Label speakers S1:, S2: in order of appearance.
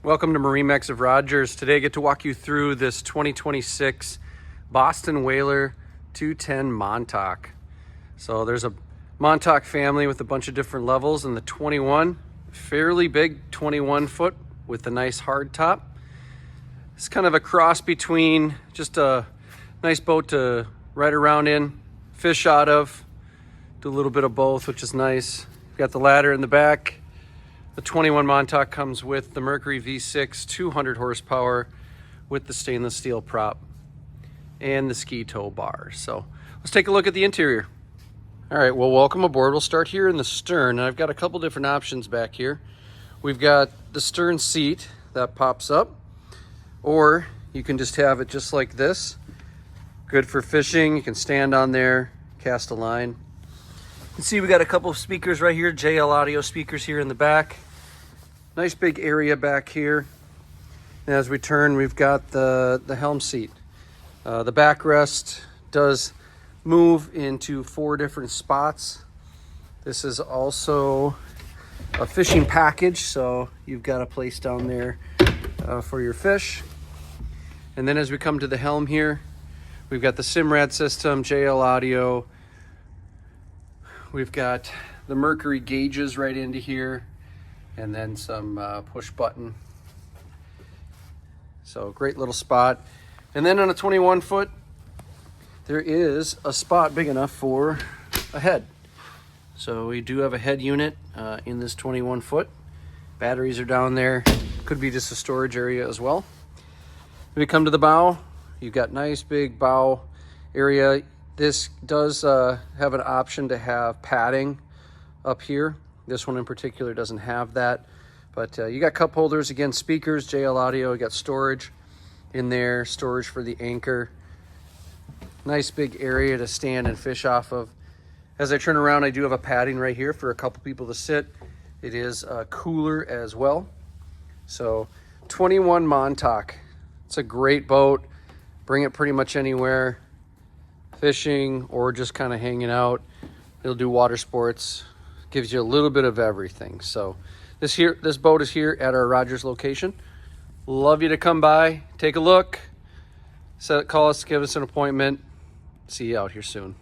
S1: Welcome to MarineMax of Rogers. Today I get to walk you through this 2026 Boston Whaler 210 Montauk. So there's a Montauk family with a bunch of different levels, and the 21, fairly big 21 foot with a nice hard top. It's kind of a cross between just a nice boat to ride around in, fish out of, do a little bit of both, which is nice. You've got the ladder in the back. The 21 Montauk comes with the Mercury V6 200 horsepower with the stainless steel prop and the ski tow bar. So let's take a look at the interior. All right, well, welcome aboard. We'll start here in the stern. And I've got a couple different options back here. We've got the stern seat that pops up, or you can just have it just like this. Good for fishing. You can stand on there, cast a line. You can see we got a couple of speakers right here, JL audio speakers here in the back. Nice big area back here. And as we turn, we've got the helm seat. The backrest does move into 4 different spots. This is also a fishing package, so you've got a place down there for your fish. And then as we come to the helm here, we've got the Simrad system, JL audio. We've got the Mercury gauges right into here, and then some push button. So great little spot. And then on a 21 foot, there is a spot big enough for a head. So we do have a head unit in this 21 foot. Batteries are down there. Could be just a storage area as well. When we come to the bow, you've got nice big bow area. This does have an option to have padding up here. This one in particular doesn't have that, but you got cup holders, again, speakers, JL audio, you got storage in there, storage for the anchor. Nice big area to stand and fish off of. As I turn around, I do have a padding right here for a couple people to sit. It is a cooler as well. So 21 Montauk, it's a great boat. Bring it pretty much anywhere, fishing or just kind of hanging out. It'll do water sports. Gives you a little bit of everything. So this boat is here at our Rogers location. Love you to come by, take a look, call us, give us an appointment. See you out here soon.